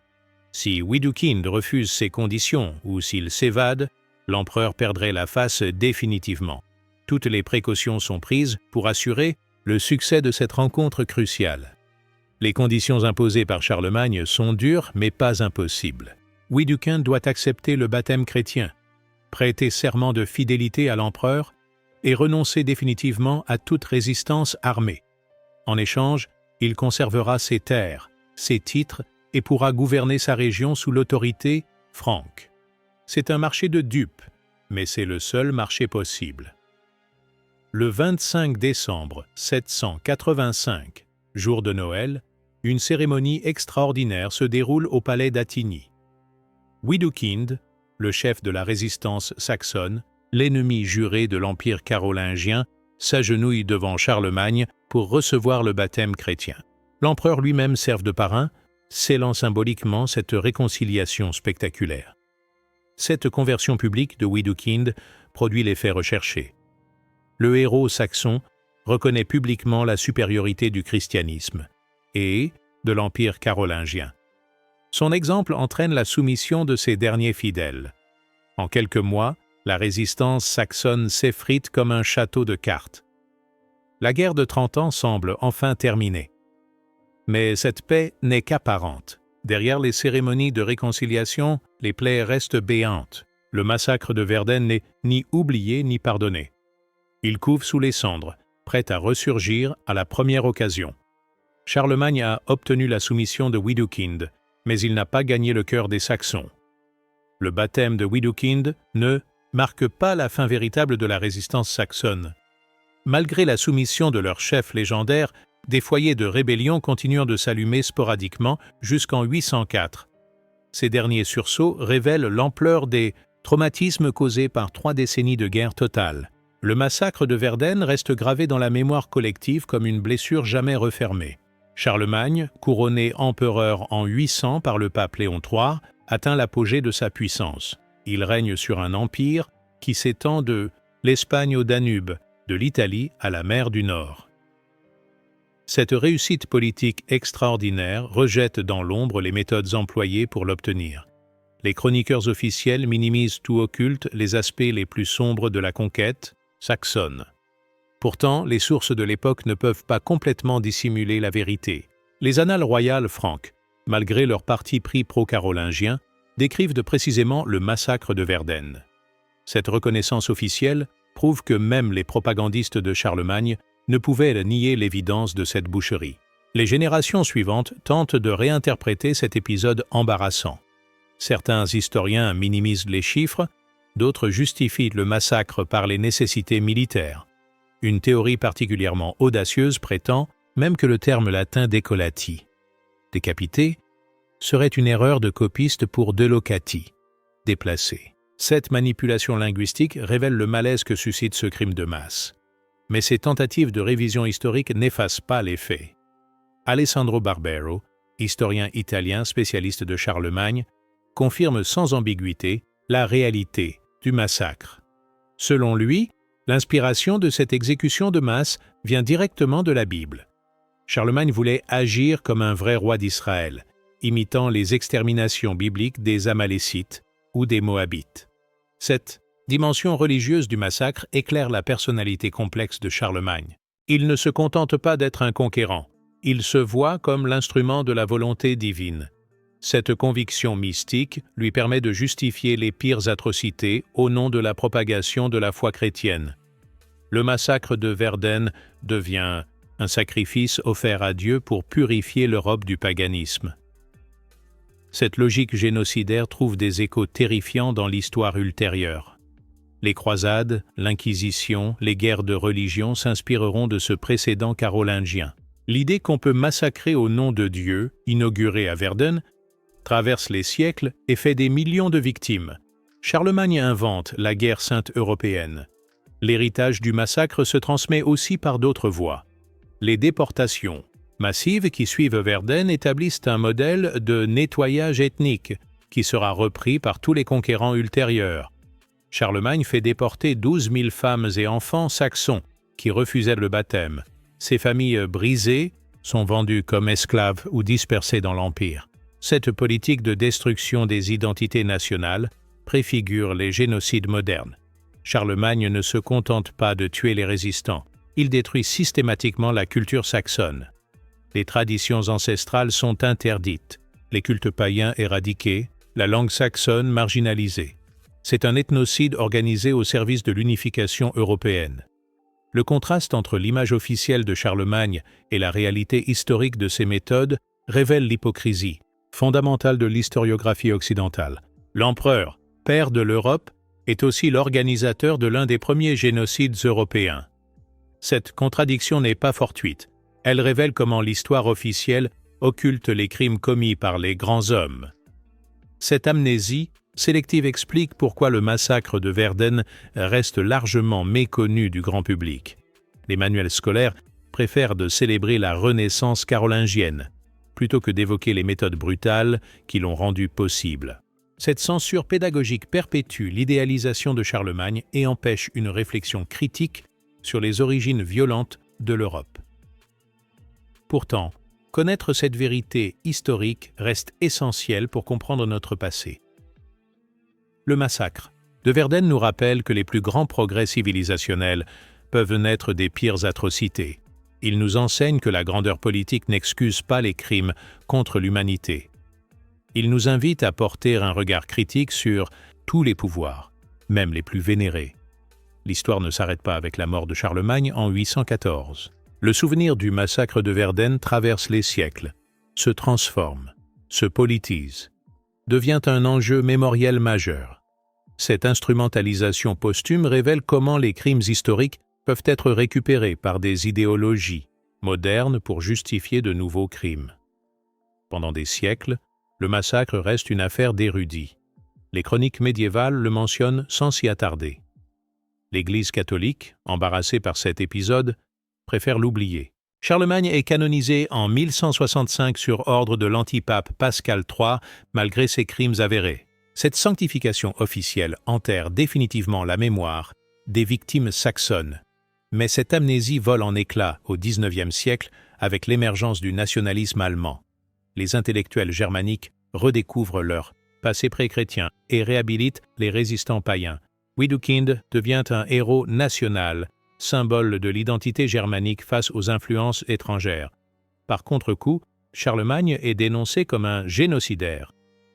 Si Widukind refuse ses conditions ou s'il s'évade, l'empereur perdrait la face définitivement. Toutes les précautions sont prises pour assurer le succès de cette rencontre cruciale. Les conditions imposées par Charlemagne sont dures mais pas impossibles. Widukind doit accepter le baptême chrétien, prêter serment de fidélité à l'empereur et renoncer définitivement à toute résistance armée. En échange, il conservera ses terres, ses titres et pourra gouverner sa région sous l'autorité franque. C'est un marché de dupes, mais c'est le seul marché possible. Le 25 décembre 785, jour de Noël, une cérémonie extraordinaire se déroule au palais d'Attigny. Widukind, le chef de la résistance saxonne, l'ennemi juré de l'Empire carolingien, s'agenouille devant Charlemagne pour recevoir le baptême chrétien. L'empereur lui-même sert de parrain, scellant symboliquement cette réconciliation spectaculaire. Cette conversion publique de Widukind produit l'effet recherché. Le héros saxon reconnaît publiquement la supériorité du christianisme et de l'Empire carolingien. Son exemple entraîne la soumission de ses derniers fidèles. En quelques mois, la résistance saxonne s'effrite comme un château de cartes. La guerre de 30 ans semble enfin terminée. Mais cette paix n'est qu'apparente. Derrière les cérémonies de réconciliation, les plaies restent béantes. Le massacre de Verden n'est ni oublié ni pardonné. Il couve sous les cendres, prêt à ressurgir à la première occasion. Charlemagne a obtenu la soumission de Widukind, mais il n'a pas gagné le cœur des Saxons. Le baptême de Widukind ne marque pas la fin véritable de la résistance saxonne. Malgré la soumission de leur chef légendaire, des foyers de rébellion continuent de s'allumer sporadiquement jusqu'en 804. Ces derniers sursauts révèlent l'ampleur des traumatismes causés par 3 décennies de guerre totale. Le massacre de Verden reste gravé dans la mémoire collective comme une blessure jamais refermée. Charlemagne, couronné empereur en 800 par le pape Léon III, atteint l'apogée de sa puissance. Il règne sur un empire qui s'étend de l'Espagne au Danube, de l'Italie à la mer du Nord. Cette réussite politique extraordinaire rejette dans l'ombre les méthodes employées pour l'obtenir. Les chroniqueurs officiels minimisent ou occultent les aspects les plus sombres de la conquête saxonne. Pourtant, les sources de l'époque ne peuvent pas complètement dissimuler la vérité. Les annales royales franques, malgré leur parti pris pro-carolingien, décrivent de précisément le massacre de Verden. Cette reconnaissance officielle prouve que même les propagandistes de Charlemagne ne pouvaient nier l'évidence de cette boucherie. Les générations suivantes tentent de réinterpréter cet épisode embarrassant. Certains historiens minimisent les chiffres, d'autres justifient le massacre par les nécessités militaires. Une théorie particulièrement audacieuse prétend même que le terme latin decollati, décapité, serait une erreur de copiste pour delocati, déplacé. Cette manipulation linguistique révèle le malaise que suscite ce crime de masse. Mais ces tentatives de révision historique n'effacent pas les faits. Alessandro Barbero, historien italien spécialiste de Charlemagne, confirme sans ambiguïté la réalité du massacre. Selon lui, l'inspiration de cette exécution de masse vient directement de la Bible. Charlemagne voulait agir comme un vrai roi d'Israël, imitant les exterminations bibliques des Amalécites ou des Moabites. Cette dimension religieuse du massacre éclaire la personnalité complexe de Charlemagne. Il ne se contente pas d'être un conquérant, il se voit comme l'instrument de la volonté divine. Cette conviction mystique lui permet de justifier les pires atrocités au nom de la propagation de la foi chrétienne. Le massacre de Verden devient un sacrifice offert à Dieu pour purifier l'Europe du paganisme. Cette logique génocidaire trouve des échos terrifiants dans l'histoire ultérieure. Les croisades, l'Inquisition, les guerres de religion s'inspireront de ce précédent carolingien. L'idée qu'on peut massacrer au nom de Dieu, inaugurée à Verden, traverse les siècles et fait des millions de victimes. Charlemagne invente la guerre sainte européenne. L'héritage du massacre se transmet aussi par d'autres voies. Les déportations massives qui suivent Verden établissent un modèle de nettoyage ethnique qui sera repris par tous les conquérants ultérieurs. Charlemagne fait déporter 12 000 femmes et enfants saxons qui refusaient le baptême. Ces familles brisées sont vendues comme esclaves ou dispersées dans l'Empire. Cette politique de destruction des identités nationales préfigure les génocides modernes. Charlemagne ne se contente pas de tuer les résistants, il détruit systématiquement la culture saxonne. Les traditions ancestrales sont interdites, les cultes païens éradiqués, la langue saxonne marginalisée. C'est un ethnocide organisé au service de l'unification européenne. Le contraste entre l'image officielle de Charlemagne et la réalité historique de ses méthodes révèle l'hypocrisie fondamentale de l'historiographie occidentale. L'empereur, père de l'Europe, est aussi l'organisateur de l'un des premiers génocides européens. Cette contradiction n'est pas fortuite. Elle révèle comment l'histoire officielle occulte les crimes commis par les grands hommes. Cette amnésie sélective explique pourquoi le massacre de Verden reste largement méconnu du grand public. Les manuels scolaires préfèrent de célébrer la Renaissance carolingienne, plutôt que d'évoquer les méthodes brutales qui l'ont rendu possible. Cette censure pédagogique perpétue l'idéalisation de Charlemagne et empêche une réflexion critique sur les origines violentes de l'Europe. Pourtant, connaître cette vérité historique reste essentiel pour comprendre notre passé. Le massacre de Verden nous rappelle que les plus grands progrès civilisationnels peuvent naître des pires atrocités. Il nous enseigne que la grandeur politique n'excuse pas les crimes contre l'humanité. Il nous invite à porter un regard critique sur tous les pouvoirs, même les plus vénérés. L'histoire ne s'arrête pas avec la mort de Charlemagne en 814. Le souvenir du massacre de Verden traverse les siècles, se transforme, se politise, devient un enjeu mémoriel majeur. Cette instrumentalisation posthume révèle comment les crimes historiques peuvent être récupérés par des idéologies modernes pour justifier de nouveaux crimes. Pendant des siècles, le massacre reste une affaire d'érudits. Les chroniques médiévales le mentionnent sans s'y attarder. L'Église catholique, embarrassée par cet épisode, préfère l'oublier. Charlemagne est canonisé en 1165 sur ordre de l'antipape Pascal III, malgré ses crimes avérés. Cette sanctification officielle enterre définitivement la mémoire des victimes saxonnes. Mais cette amnésie vole en éclats au XIXe siècle avec l'émergence du nationalisme allemand. Les intellectuels germaniques redécouvrent leur passé pré-chrétien et réhabilitent les résistants païens. Widukind devient un héros national, symbole de l'identité germanique face aux influences étrangères. Par contre-coup, Charlemagne est dénoncé comme un génocidaire.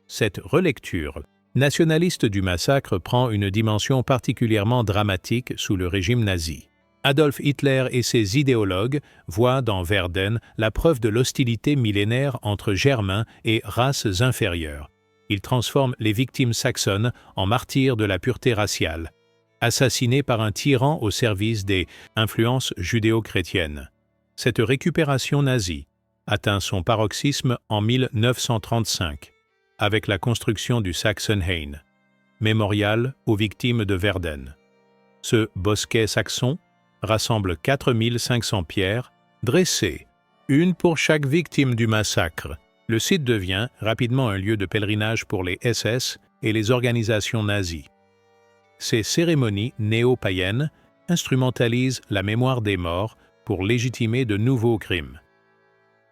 Cette relecture nationaliste du massacre prend une dimension particulièrement dramatique sous le régime nazi. Adolf Hitler et ses idéologues voient dans Verden la preuve de l'hostilité millénaire entre Germains et races inférieures. Ils transforment les victimes saxonnes en martyrs de la pureté raciale, assassinés par un tyran au service des influences judéo-chrétiennes. Cette récupération nazie atteint son paroxysme en 1935, avec la construction du Sachsenhain, mémorial aux victimes de Verden. Ce bosquet saxon rassemble 4500 pierres, dressées, une pour chaque victime du massacre. Le site devient rapidement un lieu de pèlerinage pour les SS et les organisations nazies. Ces cérémonies néo-païennes instrumentalisent la mémoire des morts pour légitimer de nouveaux crimes.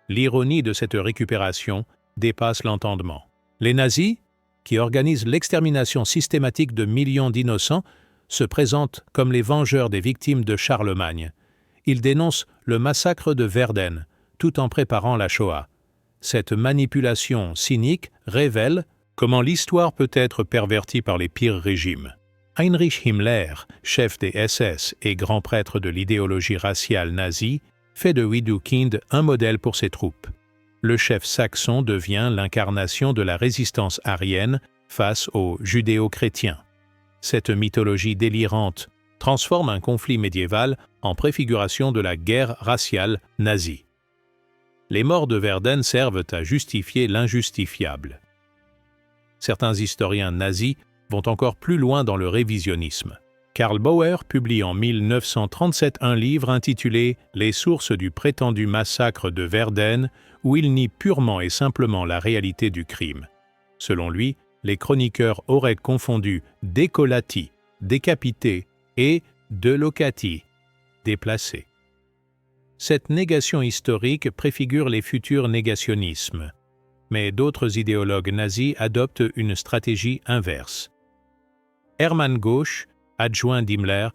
L'ironie de cette récupération dépasse l'entendement. Les nazis, qui organisent l'extermination systématique de millions d'innocents, se présentent comme les vengeurs des victimes de Charlemagne. Ils dénoncent le massacre de Verden, tout en préparant la Shoah. Cette manipulation cynique révèle comment l'histoire peut être pervertie par les pires régimes. Heinrich Himmler, chef des SS et grand prêtre de l'idéologie raciale nazie, fait de Widukind un modèle pour ses troupes. Le chef saxon devient l'incarnation de la résistance aryenne face aux judéo-chrétiens. Cette mythologie délirante transforme un conflit médiéval en préfiguration de la guerre raciale nazie. Les morts de Verden servent à justifier l'injustifiable. Certains historiens nazis vont encore plus loin dans le révisionnisme. Karl Bauer publie en 1937 un livre intitulé « Les sources du prétendu massacre de Verden » où il nie purement et simplement la réalité du crime. Selon lui, les chroniqueurs auraient confondu décolati, décapité, et delocati, déplacé. Cette négation historique préfigure les futurs négationnismes, mais d'autres idéologues nazis adoptent une stratégie inverse. Hermann Gauch, adjoint d'Himmler,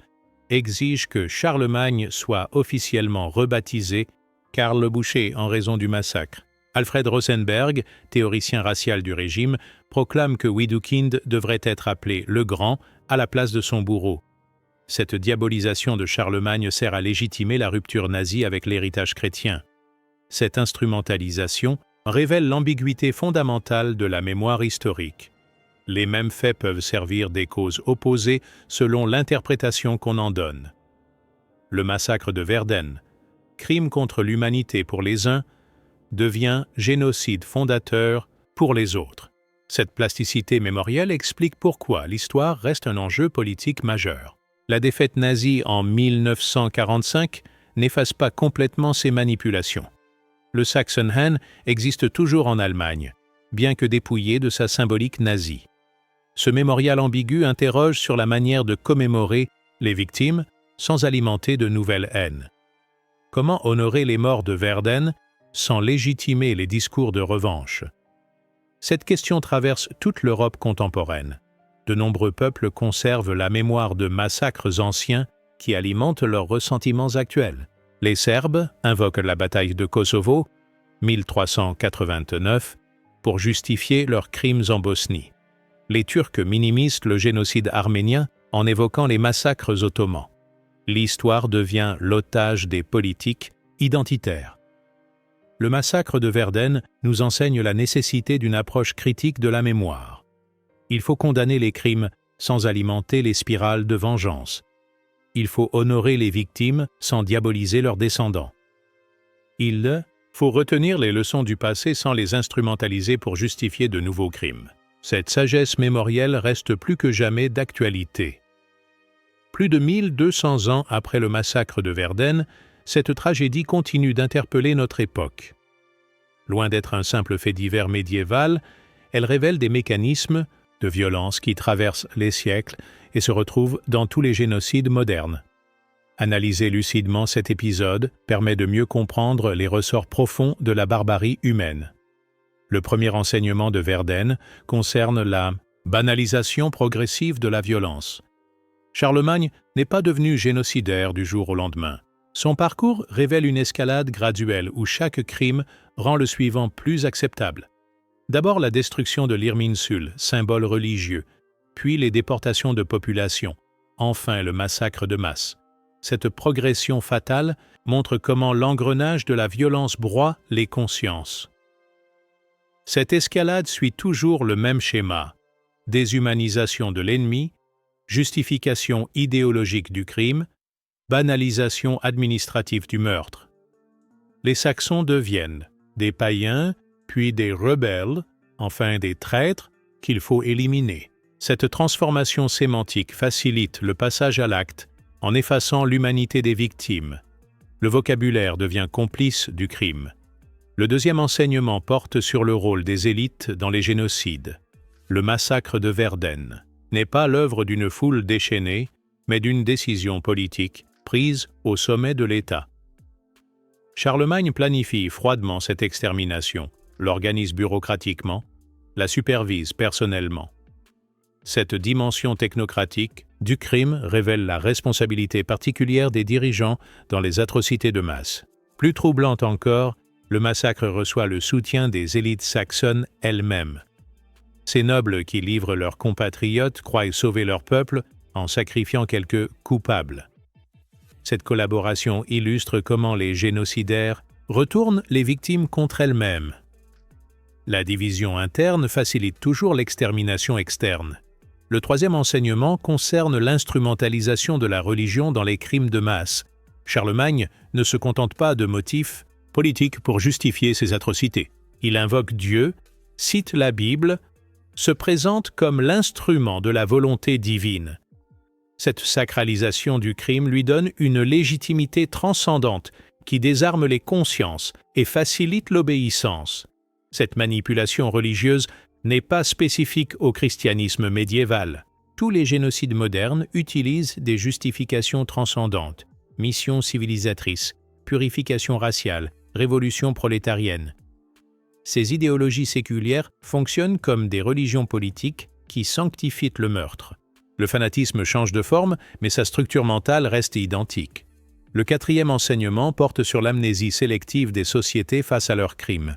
exige que Charlemagne soit officiellement rebaptisé Karl le Boucher en raison du massacre. Alfred Rosenberg, théoricien racial du régime, proclame que Widukind devrait être appelé le Grand à la place de son bourreau. Cette diabolisation de Charlemagne sert à légitimer la rupture nazie avec l'héritage chrétien. Cette instrumentalisation révèle l'ambiguïté fondamentale de la mémoire historique. Les mêmes faits peuvent servir des causes opposées selon l'interprétation qu'on en donne. Le massacre de Verden, crime contre l'humanité pour les uns, devient génocide fondateur pour les autres. Cette plasticité mémorielle explique pourquoi l'histoire reste un enjeu politique majeur. La défaite nazie en 1945 n'efface pas complètement ces manipulations. Le Sachsenhahn existe toujours en Allemagne, bien que dépouillé de sa symbolique nazie. Ce mémorial ambigu interroge sur la manière de commémorer les victimes sans alimenter de nouvelles haines. Comment honorer les morts de Verden sans légitimer les discours de revanche? Cette question traverse toute l'Europe contemporaine. De nombreux peuples conservent la mémoire de massacres anciens qui alimentent leurs ressentiments actuels. Les Serbes invoquent la bataille de Kosovo, 1389, pour justifier leurs crimes en Bosnie. Les Turcs minimisent le génocide arménien en évoquant les massacres ottomans. L'histoire devient l'otage des politiques identitaires. Le massacre de Verden nous enseigne la nécessité d'une approche critique de la mémoire. Il faut condamner les crimes sans alimenter les spirales de vengeance. Il faut honorer les victimes sans diaboliser leurs descendants. Il faut retenir les leçons du passé sans les instrumentaliser pour justifier de nouveaux crimes. Cette sagesse mémorielle reste plus que jamais d'actualité. Plus de 1200 ans après le massacre de Verden, cette tragédie continue d'interpeller notre époque. Loin d'être un simple fait divers médiéval, elle révèle des mécanismes de violence qui traversent les siècles et se retrouvent dans tous les génocides modernes. Analyser lucidement cet épisode permet de mieux comprendre les ressorts profonds de la barbarie humaine. Le premier enseignement de Verden concerne la banalisation progressive de la violence. Charlemagne n'est pas devenu génocidaire du jour au lendemain. Son parcours révèle une escalade graduelle où chaque crime rend le suivant plus acceptable. D'abord la destruction de l'Irminsul, symbole religieux, puis les déportations de population, enfin le massacre de masse. Cette progression fatale montre comment l'engrenage de la violence broie les consciences. Cette escalade suit toujours le même schéma: déshumanisation de l'ennemi, justification idéologique du crime, banalisation administrative du meurtre. Les Saxons deviennent des païens, puis des rebelles, enfin des traîtres qu'il faut éliminer. Cette transformation sémantique facilite le passage à l'acte en effaçant l'humanité des victimes. Le vocabulaire devient complice du crime. Le deuxième enseignement porte sur le rôle des élites dans les génocides. Le massacre de Verden n'est pas l'œuvre d'une foule déchaînée, mais d'une décision politique prise au sommet de l'État. Charlemagne planifie froidement cette extermination, l'organise bureaucratiquement, la supervise personnellement. Cette dimension technocratique du crime révèle la responsabilité particulière des dirigeants dans les atrocités de masse. Plus troublante encore, le massacre reçoit le soutien des élites saxonnes elles-mêmes. Ces nobles qui livrent leurs compatriotes croient sauver leur peuple en sacrifiant quelques coupables. Cette collaboration illustre comment les génocidaires retournent les victimes contre elles-mêmes. La division interne facilite toujours l'extermination externe. Le troisième enseignement concerne l'instrumentalisation de la religion dans les crimes de masse. Charlemagne ne se contente pas de motifs politiques pour justifier ses atrocités. Il invoque Dieu, cite la Bible, se présente comme l'instrument de la volonté divine. Cette sacralisation du crime lui donne une légitimité transcendante qui désarme les consciences et facilite l'obéissance. Cette manipulation religieuse n'est pas spécifique au christianisme médiéval. Tous les génocides modernes utilisent des justifications transcendantes: mission civilisatrice, purification raciale, révolution prolétarienne. Ces idéologies séculières fonctionnent comme des religions politiques qui sanctifient le meurtre. Le fanatisme change de forme, mais sa structure mentale reste identique. Le quatrième enseignement porte sur l'amnésie sélective des sociétés face à leurs crimes.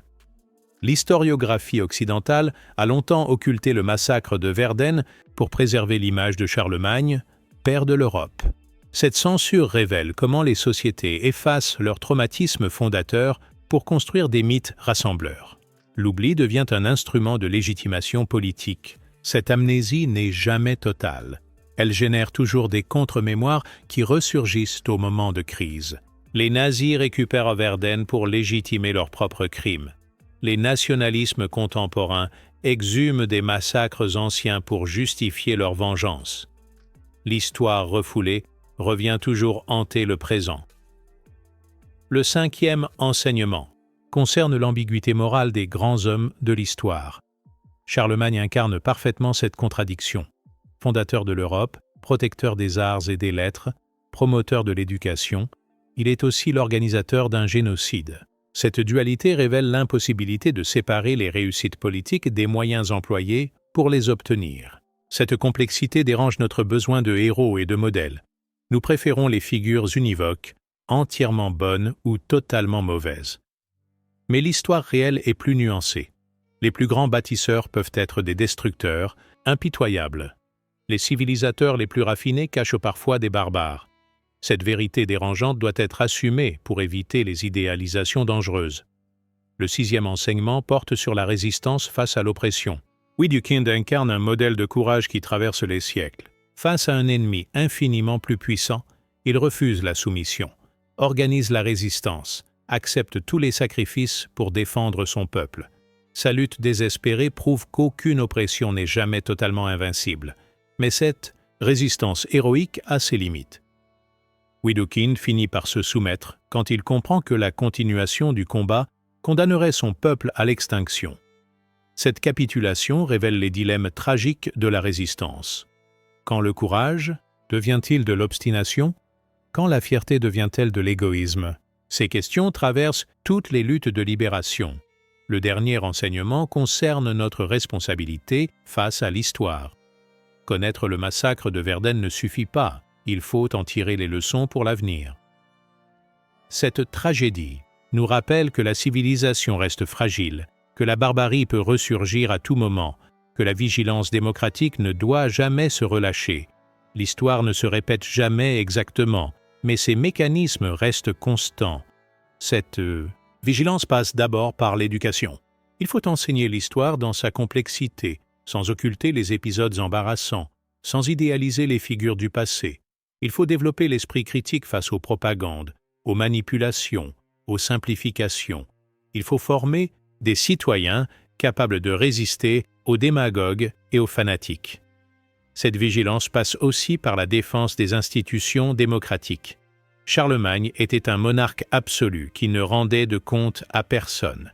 L'historiographie occidentale a longtemps occulté le massacre de Verden pour préserver l'image de Charlemagne, père de l'Europe. Cette censure révèle comment les sociétés effacent leur traumatisme fondateur pour construire des mythes rassembleurs. L'oubli devient un instrument de légitimation politique. Cette amnésie n'est jamais totale. Elle génère toujours des contre-mémoires qui ressurgissent au moment de crise. Les nazis récupèrent Verden pour légitimer leurs propres crimes. Les nationalismes contemporains exhument des massacres anciens pour justifier leur vengeance. L'histoire refoulée revient toujours hanter le présent. Le 5e enseignement concerne l'ambiguïté morale des grands hommes de l'histoire. Charlemagne incarne parfaitement cette contradiction. Fondateur de l'Europe, protecteur des arts et des lettres, promoteur de l'éducation, il est aussi l'organisateur d'un génocide. Cette dualité révèle l'impossibilité de séparer les réussites politiques des moyens employés pour les obtenir. Cette complexité dérange notre besoin de héros et de modèles. Nous préférons les figures univoques, entièrement bonnes ou totalement mauvaises. Mais l'histoire réelle est plus nuancée. Les plus grands bâtisseurs peuvent être des destructeurs, impitoyables. Les civilisateurs les plus raffinés cachent parfois des barbares. Cette vérité dérangeante doit être assumée pour éviter les idéalisations dangereuses. Le 6e enseignement porte sur la résistance face à l'oppression. Widukind incarne un modèle de courage qui traverse les siècles. Face à un ennemi infiniment plus puissant, il refuse la soumission, organise la résistance, accepte tous les sacrifices pour défendre son peuple. Sa lutte désespérée prouve qu'aucune oppression n'est jamais totalement invincible. Mais cette résistance héroïque a ses limites. Widukind finit par se soumettre quand il comprend que la continuation du combat condamnerait son peuple à l'extinction. Cette capitulation révèle les dilemmes tragiques de la résistance. Quand le courage devient-il de l'obstination? Quand la fierté devient-elle de l'égoïsme? Ces questions traversent toutes les luttes de libération. Le dernier enseignement concerne notre responsabilité face à l'histoire. Connaître le massacre de Verden ne suffit pas, il faut en tirer les leçons pour l'avenir. Cette tragédie nous rappelle que la civilisation reste fragile, que la barbarie peut ressurgir à tout moment, que la vigilance démocratique ne doit jamais se relâcher. L'histoire ne se répète jamais exactement, mais ses mécanismes restent constants. Cette vigilance passe d'abord par l'éducation. Il faut enseigner l'histoire dans sa complexité, sans occulter les épisodes embarrassants, sans idéaliser les figures du passé. Il faut développer l'esprit critique face aux propagandes, aux manipulations, aux simplifications. Il faut former des citoyens capables de résister aux démagogues et aux fanatiques. Cette vigilance passe aussi par la défense des institutions démocratiques. Charlemagne était un monarque absolu qui ne rendait de compte à personne.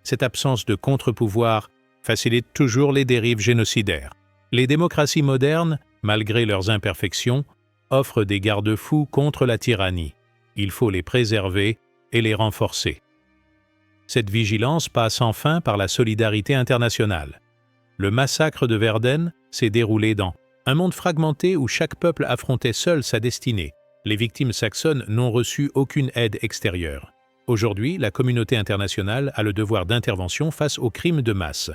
Cette absence de contre-pouvoir facilite toujours les dérives génocidaires. Les démocraties modernes, malgré leurs imperfections, offrent des garde-fous contre la tyrannie. Il faut les préserver et les renforcer. Cette vigilance passe enfin par la solidarité internationale. Le massacre de Verden s'est déroulé dans un monde fragmenté où chaque peuple affrontait seul sa destinée. Les victimes saxonnes n'ont reçu aucune aide extérieure. Aujourd'hui, la communauté internationale a le devoir d'intervention face aux crimes de masse.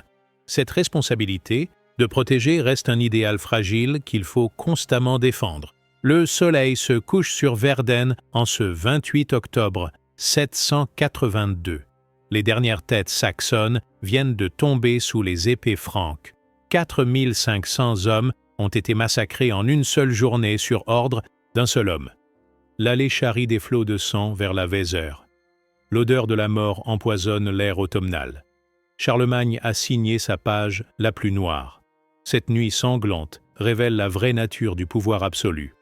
Cette responsabilité de protéger reste un idéal fragile qu'il faut constamment défendre. Le soleil se couche sur Verden en ce 28 octobre 782. Les dernières têtes saxonnes viennent de tomber sous les épées franques. 4500 hommes ont été massacrés en une seule journée sur ordre d'un seul homme. L'allée charrie des flots de sang vers la Weser. L'odeur de la mort empoisonne l'air automnal. Charlemagne a signé sa page la plus noire. Cette nuit sanglante révèle la vraie nature du pouvoir absolu.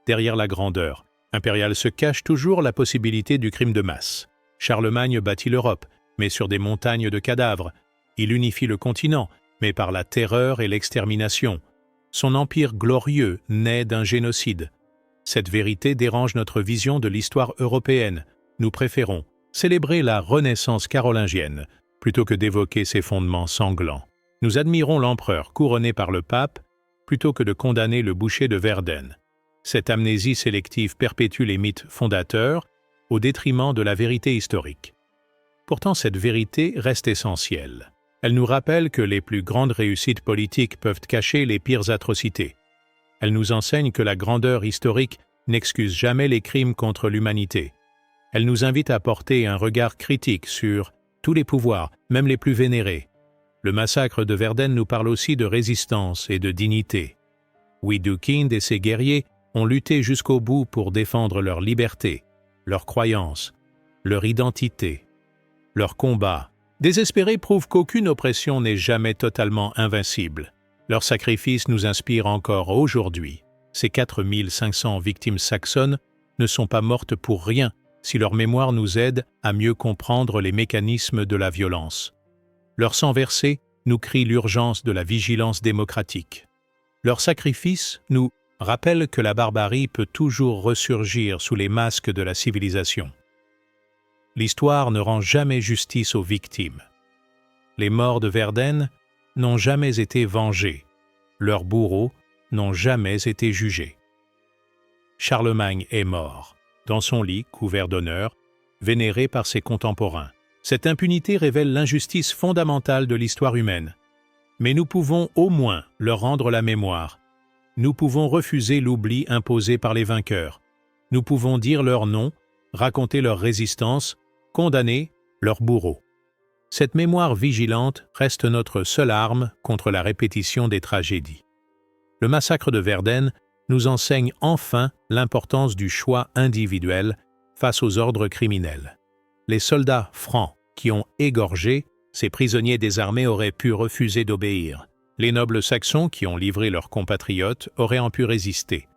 Derrière la grandeur impériale se cache toujours la possibilité du crime de masse. Charlemagne bâtit l'Europe, mais sur des montagnes de cadavres. Il unifie le continent, mais par la terreur et l'extermination. Son empire glorieux naît d'un génocide. Cette vérité dérange notre vision de l'histoire européenne. Nous préférons célébrer la Renaissance carolingienne plutôt que d'évoquer ses fondements sanglants. Nous admirons l'empereur couronné par le pape plutôt que de condamner le boucher de Verden. Cette amnésie sélective perpétue les mythes fondateurs au détriment de la vérité historique. Pourtant, cette vérité reste essentielle. Elle nous rappelle que les plus grandes réussites politiques peuvent cacher les pires atrocités. Elle nous enseigne que la grandeur historique n'excuse jamais les crimes contre l'humanité. Elle nous invite à porter un regard critique sur tous les pouvoirs, même les plus vénérés. Le massacre de Verden nous parle aussi de résistance et de dignité. Widukind et ses guerriers ont lutté jusqu'au bout pour défendre leur liberté, leurs croyances, leur identité, leur combat. Désespérés prouvent qu'aucune oppression n'est jamais totalement invincible. Leur sacrifice nous inspire encore aujourd'hui. Ces 4500 victimes saxonnes ne sont pas mortes pour rien si leur mémoire nous aide à mieux comprendre les mécanismes de la violence. Leur sang versé nous crie l'urgence de la vigilance démocratique. Leur sacrifice nous rappelle que la barbarie peut toujours ressurgir sous les masques de la civilisation. L'histoire ne rend jamais justice aux victimes. Les morts de Verden n'ont jamais été vengés. Leurs bourreaux n'ont jamais été jugés. Charlemagne est mort, dans son lit couvert d'honneur, vénéré par ses contemporains. Cette impunité révèle l'injustice fondamentale de l'histoire humaine. Mais nous pouvons au moins leur rendre la mémoire. Nous pouvons refuser l'oubli imposé par les vainqueurs. Nous pouvons dire leur nom, raconter leur résistance, condamner leurs bourreaux. Cette mémoire vigilante reste notre seule arme contre la répétition des tragédies. Le massacre de Verden nous enseigne enfin l'importance du choix individuel face aux ordres criminels. Les soldats francs qui ont égorgé ces prisonniers désarmés auraient pu refuser d'obéir. Les nobles saxons qui ont livré leurs compatriotes auraient pu résister.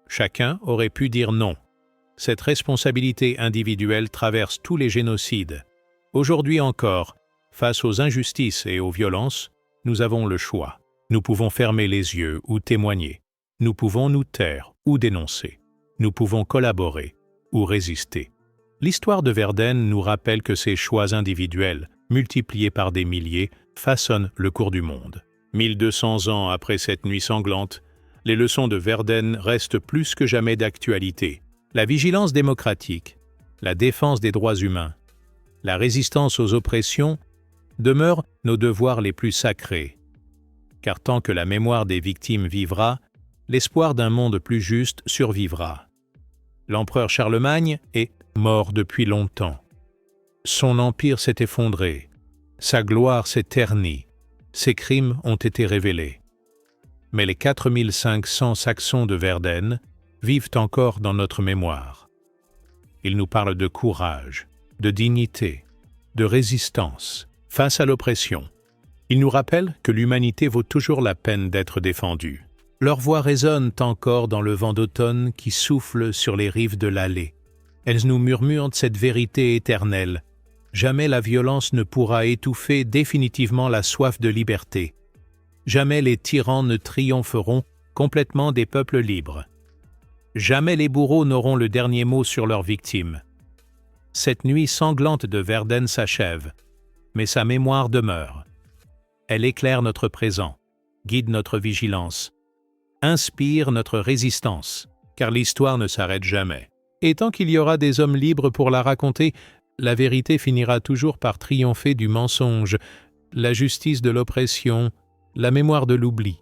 Chacun aurait pu dire non. Cette responsabilité individuelle traverse tous les génocides. Aujourd'hui encore, face aux injustices et aux violences, nous avons le choix. Nous pouvons fermer les yeux ou témoigner. Nous pouvons nous taire ou dénoncer. Nous pouvons collaborer ou résister. L'histoire de Verden nous rappelle que ces choix individuels, multipliés par des milliers, façonnent le cours du monde. 1200 ans après cette nuit sanglante, les leçons de Verden restent plus que jamais d'actualité. La vigilance démocratique, la défense des droits humains, la résistance aux oppressions demeurent nos devoirs les plus sacrés. Car tant que la mémoire des victimes vivra, l'espoir d'un monde plus juste survivra. L'empereur Charlemagne est mort depuis longtemps. Son empire s'est effondré, sa gloire s'est ternie, ses crimes ont été révélés. Mais les 4500 Saxons de Verden vivent encore dans notre mémoire. Ils nous parlent de courage, de dignité, de résistance face à l'oppression. Ils nous rappellent que l'humanité vaut toujours la peine d'être défendue. Leurs voix résonnent encore dans le vent d'automne qui souffle sur les rives de l'Allée. Elles nous murmurent cette vérité éternelle. Jamais la violence ne pourra étouffer définitivement la soif de liberté. Jamais les tyrans ne triompheront complètement des peuples libres. Jamais les bourreaux n'auront le dernier mot sur leurs victimes. Cette nuit sanglante de Verden s'achève, mais sa mémoire demeure. Elle éclaire notre présent, guide notre vigilance, inspire notre résistance, car l'histoire ne s'arrête jamais. Et tant qu'il y aura des hommes libres pour la raconter, la vérité finira toujours par triompher du mensonge, la justice de l'oppression, la mémoire de l'oubli.